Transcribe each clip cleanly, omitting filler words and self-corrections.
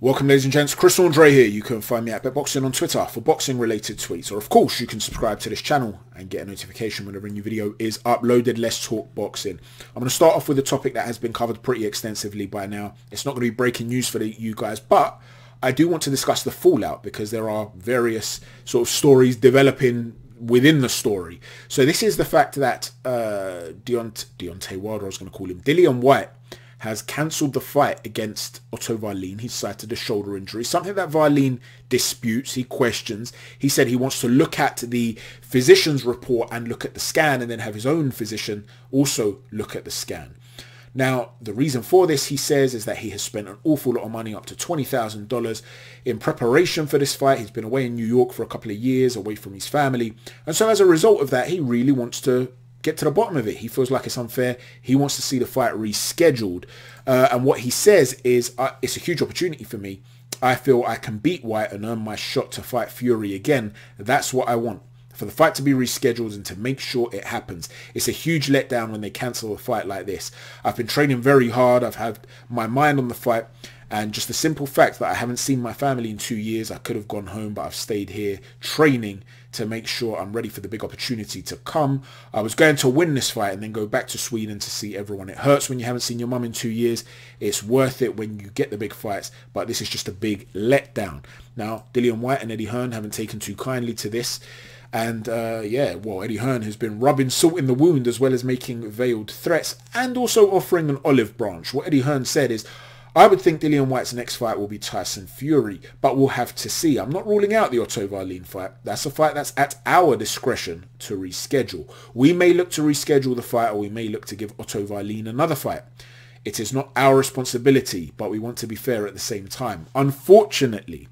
Welcome ladies and gents, Chris Andre here. You can find me at BetBoxing on Twitter for boxing related tweets, or of course you can subscribe to this channel and get a notification whenever a new video is uploaded. Let's talk boxing. I'm going to start off with a topic that has been covered pretty extensively by now. It's not going to be breaking news for you guys, but I do want to discuss the fallout because there are various sort of stories developing within the story. So this is the fact that Deontay Wilder, I was going to call him, Dillian Whyte, has cancelled the fight against Otto Wallin. He cited a shoulder injury, something that Wallin disputes, he questions. He said he wants to look at the physician's report and look at the scan and then have his own physician also look at the scan. Now, the reason for this, he says, is that he has spent an awful lot of money, up to $20,000 in preparation for this fight. He's been away in New York for a couple of years, away from his family. And so as a result of that, he really wants to get to the bottom of it. He feels like it's unfair. He wants to see the fight rescheduled. And what he says is, it's a huge opportunity for me. I feel I can beat Whyte and earn my shot to fight Fury again. That's what I want. For the fight to be rescheduled and to make sure it happens. It's a huge letdown when they cancel a fight like this. I've been training very hard. I've had my mind on the fight. And just the simple fact that I haven't seen my family in 2 years, I could have gone home, but I've stayed here training to make sure I'm ready for the big opportunity to come. I was going to win this fight and then go back to Sweden to see everyone. It hurts when you haven't seen your mum in 2 years. It's worth it when you get the big fights, but this is just a big letdown. Now, Dillian Whyte and Eddie Hearn haven't taken too kindly to this. And yeah, well, Eddie Hearn has been rubbing salt in the wound as well as making veiled threats and also offering an olive branch. What Eddie Hearn said is, I would think Dillian Whyte's next fight will be Tyson Fury, but we'll have to see. I'm not ruling out the Otto Wallin fight. That's a fight that's at our discretion to reschedule. We may look to reschedule the fight, or we may look to give Otto Wallin another fight. It is not our responsibility, but we want to be fair at the same time. Unfortunately,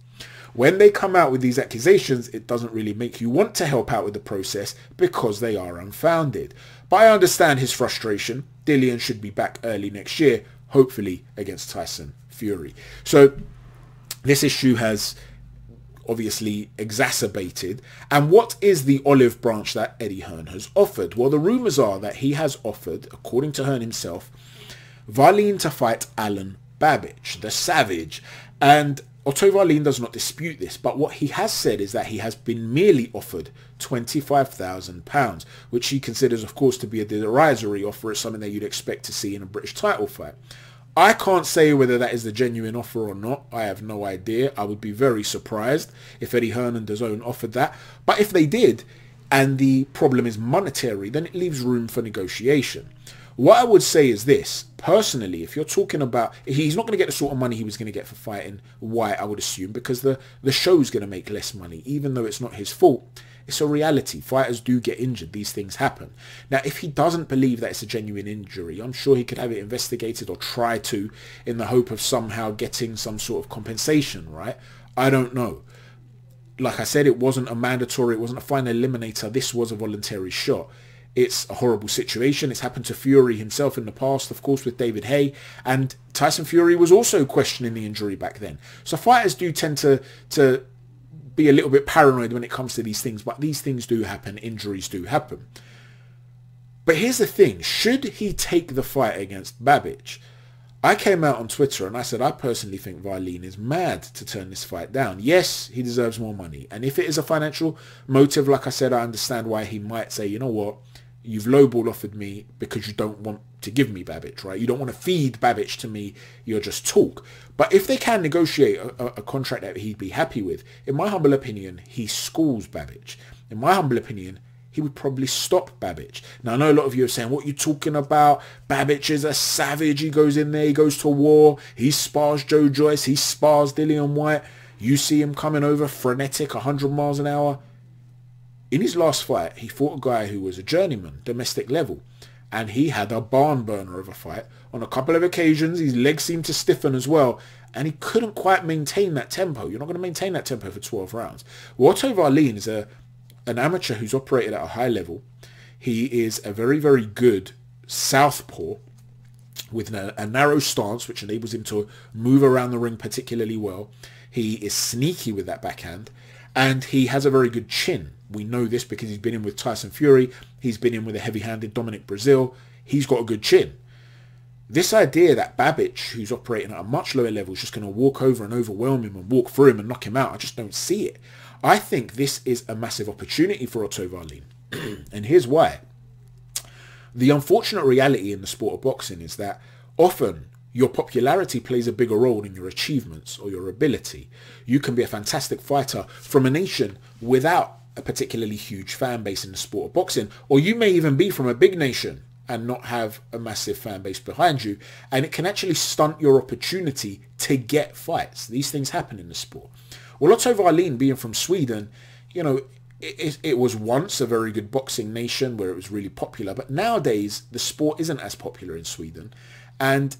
when they come out with these accusations, it doesn't really make you want to help out with the process because they are unfounded. But I understand his frustration. Dillian should be back early next year, hopefully against Tyson Fury. So this issue has obviously exacerbated. And what is the olive branch that Eddie Hearn has offered? Well, the rumours are that he has offered, according to Hearn himself, Wallin to fight Alen Babic, the Savage. And Otto Wallin does not dispute this, but what he has said is that he has been merely offered £25,000, which he considers, of course, to be a derisory offer. It's something that you'd expect to see in a British title fight. I can't say whether that is the genuine offer or not. I have no idea. I would be very surprised if Eddie Hearn and DAZN offered that. But if they did, and the problem is monetary, then it leaves room for negotiation. What I would say is this, personally, if you're talking about, he's not going to get the sort of money he was going to get for fighting Whyte, I would assume, because the show's going to make less money, even though it's not his fault. It's a reality. Fighters do get injured. These things happen. Now, if he doesn't believe that it's a genuine injury, I'm sure he could have it investigated or try to, in the hope of somehow getting some sort of compensation, right? I don't know. Like I said, it wasn't a mandatory, it wasn't a final eliminator. This was a voluntary shot. It's a horrible situation. It's happened to Fury himself in the past, of course, with David Haye. And Tyson Fury was also questioning the injury back then. So fighters do tend to be a little bit paranoid when it comes to these things. But these things do happen. Injuries do happen. But here's the thing. Should he take the fight against Babic? I came out on Twitter and I said, I personally think Wallin is mad to turn this fight down. Yes, he deserves more money. And if it is a financial motive, like I said, I understand why he might say, you know what? You've lowball offered me because you don't want to give me Babic, right? You don't want to feed Babic to me. You're just talk. But if they can negotiate a contract that he'd be happy with, in my humble opinion, he schools Babic. In my humble opinion, he would probably stop Babic. Now, I know a lot of you are saying, what are you talking about? Babic is a savage. He goes in there. He goes to war. He spars Joe Joyce. He spars Dillian Whyte. You see him coming over frenetic, 100 miles an hour. In his last fight, he fought a guy who was a journeyman, domestic level, and he had a barn burner of a fight. On a couple of occasions, his legs seemed to stiffen as well, and he couldn't quite maintain that tempo. You're not going to maintain that tempo for 12 rounds. Well, Otto Wallin is an amateur who's operated at a high level. He is a very, very good southpaw with a narrow stance, which enables him to move around the ring particularly well. He is sneaky with that backhand, and he has a very good chin. We know this because he's been in with Tyson Fury. He's been in with a heavy-handed Dominic Brazil. He's got a good chin. This idea that Babic, who's operating at a much lower level, is just going to walk over and overwhelm him and walk through him and knock him out, I just don't see it. I think this is a massive opportunity for Otto Wallin. And here's why. The unfortunate reality in the sport of boxing is that often your popularity plays a bigger role than your achievements or your ability. You can be a fantastic fighter from a nation without a particularly huge fan base in the sport of boxing, or you may even be from a big nation and not have a massive fan base behind you, and it can actually stunt your opportunity to get fights. These things happen in the sport. Well, Otto Wallin, being from Sweden, you know, it was once a very good boxing nation where it was really popular, but nowadays the sport isn't as popular in Sweden, and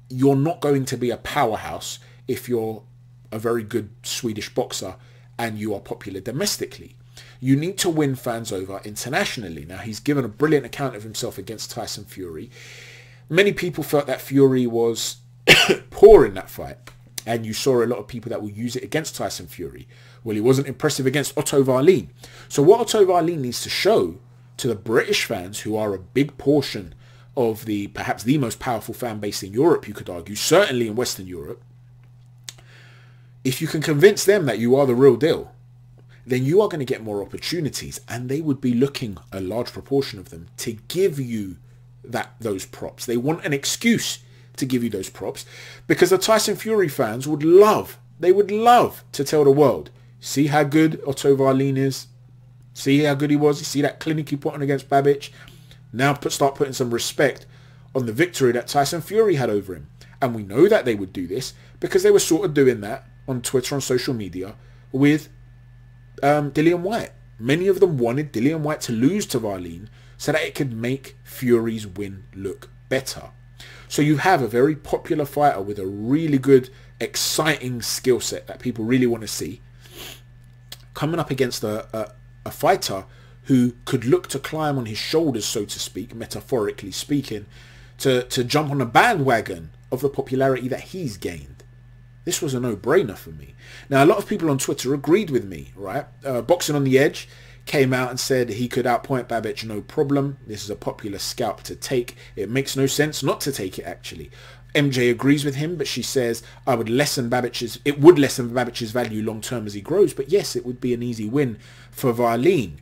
you're not going to be a powerhouse if you're a very good Swedish boxer and you are popular domestically. You need to win fans over internationally. Now, he's given a brilliant account of himself against Tyson Fury. Many people felt that Fury was poor in that fight, and you saw a lot of people that will use it against Tyson Fury. Well, he wasn't impressive against Otto Wallin. So what Otto Wallin needs to show to the British fans, who are a big portion of the perhaps the most powerful fan base in Europe, you could argue, certainly in Western Europe, if you can convince them that you are the real deal, then you are going to get more opportunities, and they would be looking, a large proportion of them, to give you those props. They want an excuse to give you those props, because the Tyson Fury fans would love to tell the world, see how good Otto Wallin is, see how good he was, you see that clinic he put on against Babic. Now start putting some respect on the victory that Tyson Fury had over him. And we know that they would do this because they were sort of doing that on Twitter, on social media, with Dillian Whyte. Many of them wanted Dillian Whyte to lose to Wallin so that it could make Fury's win look better. So you have a very popular fighter with a really good, exciting skill set that people really want to see, coming up against a fighter who could look to climb on his shoulders, so to speak, metaphorically speaking, to jump on a bandwagon of the popularity that he's gained. This was a no-brainer for me. Now, a lot of people on Twitter agreed with me, right? Boxing on the Edge came out and said he could outpoint Babic, no problem. This is a popular scalp to take. It makes no sense not to take it, actually. MJ agrees with him, but she says it would lessen Babic's value long term as he grows. But yes, it would be an easy win for Wallin.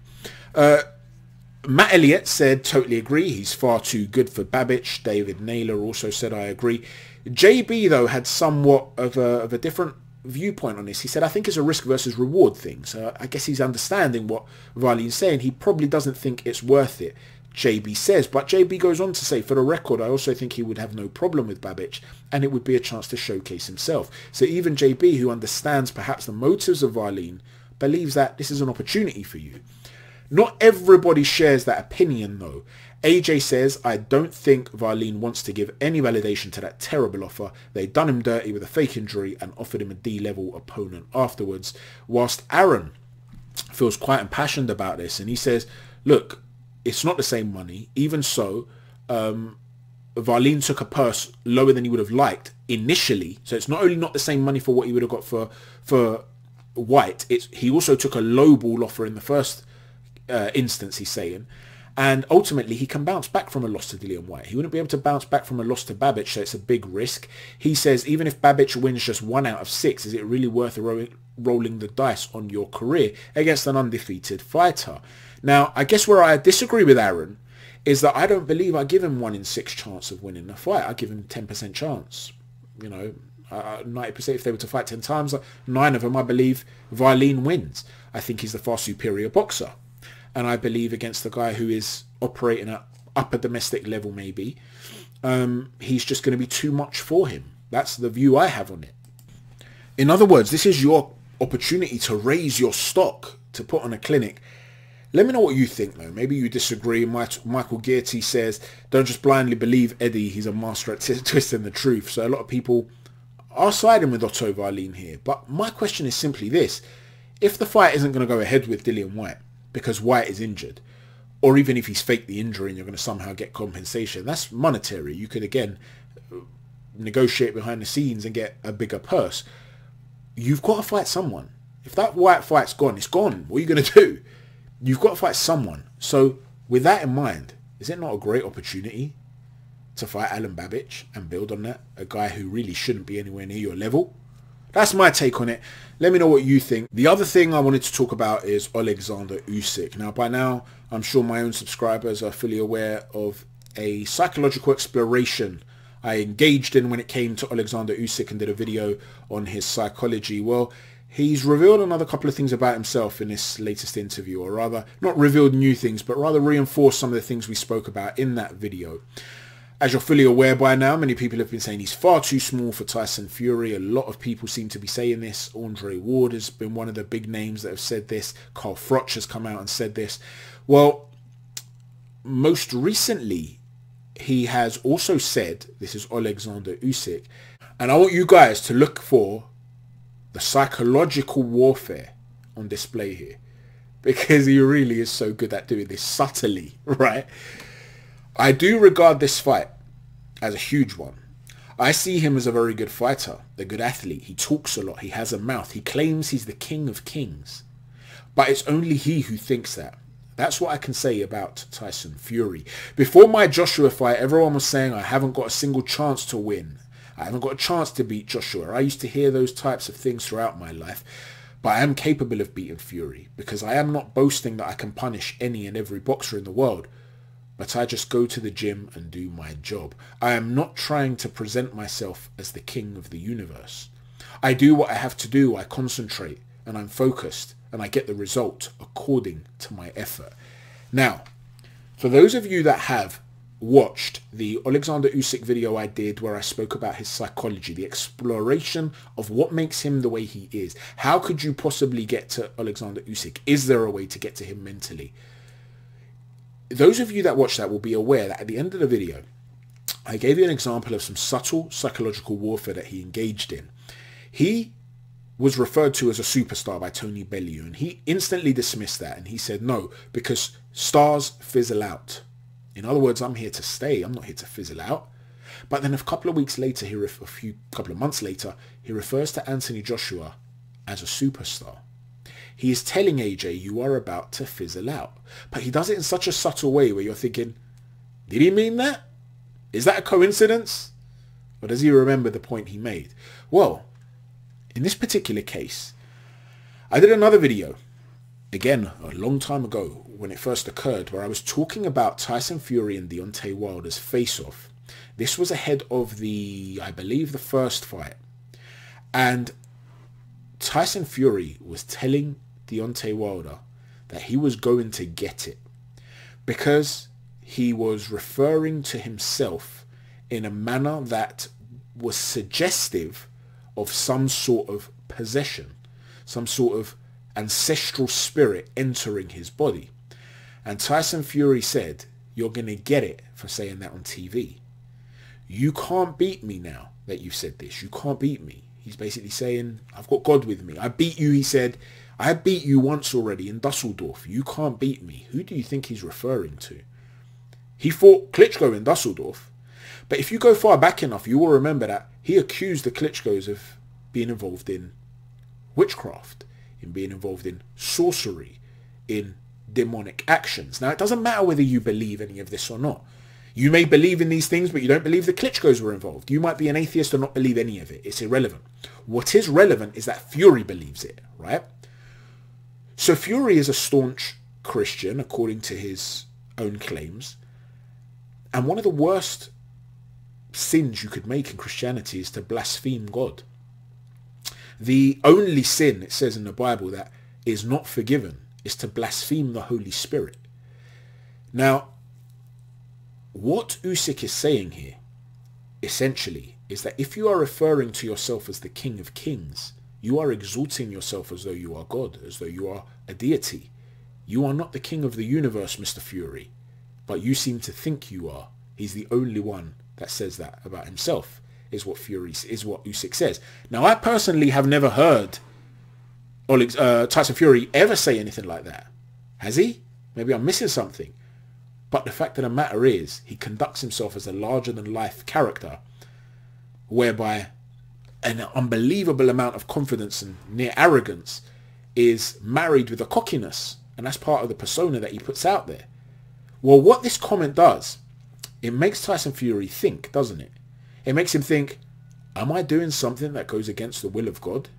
Matt Elliott said, totally agree, he's far too good for Babic. David Naylor also said, I agree. JB, though, had somewhat of a different viewpoint on this. He said, I think it's a risk versus reward thing. So I guess he's understanding what Wallin's saying. He probably doesn't think it's worth it, JB says. But JB goes on to say, for the record, I also think he would have no problem with Babic, and it would be a chance to showcase himself. So even JB, who understands perhaps the motives of Wallin, believes that this is an opportunity for you. Not everybody shares that opinion, though. AJ says, I don't think Wallin wants to give any validation to that terrible offer. They done him dirty with a fake injury and offered him a D-level opponent afterwards. Whilst Aaron feels quite impassioned about this, and he says, look, it's not the same money. Even so, Wallin took a purse lower than he would have liked initially. So it's not only not the same money for what he would have got for Whyte, he also took a low ball offer in the first instance, he's saying, and ultimately he can bounce back from a loss to Dillian Whyte. He wouldn't be able to bounce back from a loss to Babic, so it's a big risk. He says, even if Babic wins just 1 out of 6, is it really worth rolling the dice on your career against an undefeated fighter? Now, I guess where I disagree with Aaron is that I don't believe I give him 1 in 6 chance of winning the fight. I give him 10% chance. You know, 90% if they were to fight 10 times, 9 of them I believe Wallin wins. I think he's the far superior boxer. And I believe against the guy who is operating at upper domestic level maybe, he's just going to be too much for him. That's the view I have on it. In other words, this is your opportunity to raise your stock, to put on a clinic. Let me know what you think, though. Maybe you disagree. Michael Gearty says, don't just blindly believe Eddie. He's a master at twisting the truth. So a lot of people are siding with Otto Wallin here. But my question is simply this. If the fight isn't going to go ahead with Dillian Whyte, because Whyte is injured, or even if he's faked the injury and you're going to somehow get compensation, that's monetary. You could, again, negotiate behind the scenes and get a bigger purse. You've got to fight someone. If that Whyte fight's gone, it's gone. What are you going to do? You've got to fight someone. So with that in mind, is it not a great opportunity to fight Alen Babic and build on that, a guy who really shouldn't be anywhere near your level. That's my take on it. Let me know what you think. The other thing I wanted to talk about is Alexander Usyk. Now, by now, I'm sure my own subscribers are fully aware of a psychological exploration I engaged in when it came to Alexander Usyk and did a video on his psychology. Well, he's revealed another couple of things about himself in this latest interview, or rather, not revealed new things, but rather reinforced some of the things we spoke about in that video. As you're fully aware by now, many people have been saying he's far too small for Tyson Fury. A lot of people seem to be saying this. Andre Ward has been one of the big names that have said this. Carl Froch has come out and said this. Well, most recently, he has also said, this is Alexander Usyk, and I want you guys to look for the psychological warfare on display here, because he really is so good at doing this subtly, right? I do regard this fight as a huge one. I see him as a very good fighter, a good athlete. He talks a lot. He has a mouth. He claims he's the king of kings. But it's only he who thinks that. That's what I can say about Tyson Fury. Before my Joshua fight, everyone was saying I haven't got a single chance to win. I haven't got a chance to beat Joshua. I used to hear those types of things throughout my life. But I am capable of beating Fury, because I am not boasting that I can punish any and every boxer in the world. But I just go to the gym and do my job. I am not trying to present myself as the king of the universe. I do what I have to do. I concentrate and I'm focused and I get the result according to my effort. Now, for those of you that have watched the Alexander Usyk video I did where I spoke about his psychology, the exploration of what makes him the way he is, how could you possibly get to Alexander Usyk? Is there a way to get to him mentally? Those of you that watch that will be aware that at the end of the video, I gave you an example of some subtle psychological warfare that he engaged in. He was referred to as a superstar by Tony Bellew, and he instantly dismissed that, and he said, no, because stars fizzle out. In other words, I'm here to stay. I'm not here to fizzle out. But then a couple of weeks later, couple of months later, he refers to Anthony Joshua as a superstar. He is telling AJ, you are about to fizzle out. But he does it in such a subtle way where you're thinking, did he mean that? Is that a coincidence? Or does he remember the point he made? Well, in this particular case, I did another video, again, a long time ago when it first occurred, where I was talking about Tyson Fury and Deontay Wilder's face-off. This was ahead of I believe the first fight. And Tyson Fury was telling Deontay Wilder that he was going to get it, because he was referring to himself in a manner that was suggestive of some sort of possession, some sort of ancestral spirit entering his body. And Tyson Fury said, you're going to get it for saying that on TV. You can't beat me now that you've said this. You can't beat me. He's basically saying, I've got God with me. I beat you, he said. I beat you once already in Dusseldorf. You can't beat me. Who do you think he's referring to? He fought Klitschko in Dusseldorf. But if you go far back enough, you will remember that he accused the Klitschkos of being involved in witchcraft, in being involved in sorcery, in demonic actions. Now, it doesn't matter whether you believe any of this or not. You may believe in these things, but you don't believe the Klitschkos were involved. You might be an atheist and not believe any of it. It's irrelevant. What is relevant is that Fury believes it, right? So Fury is a staunch Christian, according to his own claims. And one of the worst sins you could make in Christianity is to blaspheme God. The only sin, it says in the Bible, that is not forgiven is to blaspheme the Holy Spirit. Now, what Usyk is saying here, essentially, is that if you are referring to yourself as the King of Kings, you are exalting yourself as though you are God, as though you are a deity. You are not the king of the universe, Mr. Fury, but you seem to think you are. He's the only one that says that about himself, is what Usyk says. Now, I personally have never heard Tyson Fury ever say anything like that. Has he? Maybe I'm missing something. But the fact of the matter is, he conducts himself as a larger-than-life character, whereby an unbelievable amount of confidence and near arrogance is married with a cockiness, and that's part of the persona that he puts out there. Well, what this comment does it makes Tyson Fury think, doesn't it? It makes him think, am I doing something that goes against the will of God?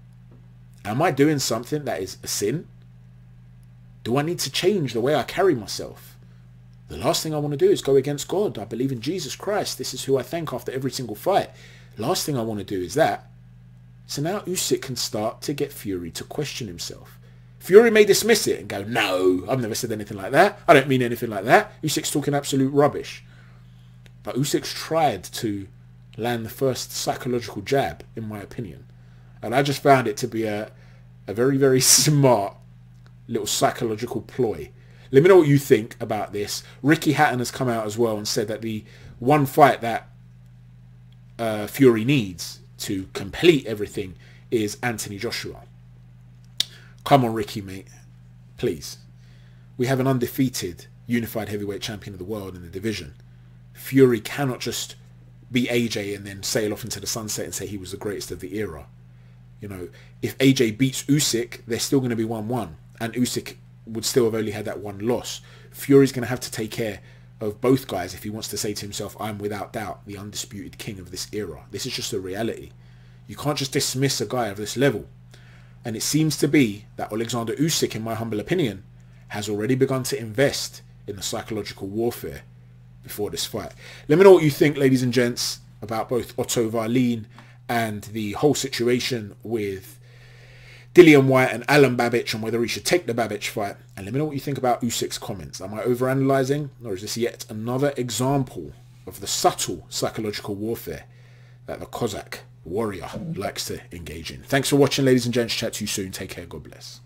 Am I doing something that is a sin? Do I need to change the way I carry myself? The last thing I want to do is go against God. I believe in Jesus Christ. This is who I thank after every single fight. Last thing I want to do is that. So now Usyk can start to get Fury to question himself. Fury may dismiss it and go, no, I've never said anything like that. I don't mean anything like that. Usyk's talking absolute rubbish. But Usyk's tried to land the first psychological jab, in my opinion. And I just found it to be a very, very smart little psychological ploy. Let me know what you think about this. Ricky Hatton has come out as well and said that the one fight that Fury needs to complete everything is Anthony Joshua. Come on, Ricky, mate. Please. We have an undefeated unified heavyweight champion of the world in the division. Fury cannot just be AJ and then sail off into the sunset and say he was the greatest of the era. You know, if AJ beats Usyk, they're still going to be 1-1. And Usyk would still have only had that one loss. Fury's going to have to take care of both guys if he wants to say to himself, I'm without doubt the undisputed king of this era. This is just a reality. You can't just dismiss a guy of this level. And it seems to be that Alexander Usyk, in my humble opinion, has already begun to invest in the psychological warfare before this fight. Let me know what you think, ladies and gents, about both Otto Wallin and the whole situation with Dillian Whyte and Alen Babic, and whether he should take the Babic fight. And let me know what you think about Usyk's comments. Am I overanalyzing, or is this yet another example of the subtle psychological warfare that the Cossack warrior likes to engage in? Thanks for watching, ladies and gents. Chat to you soon. Take care. God bless.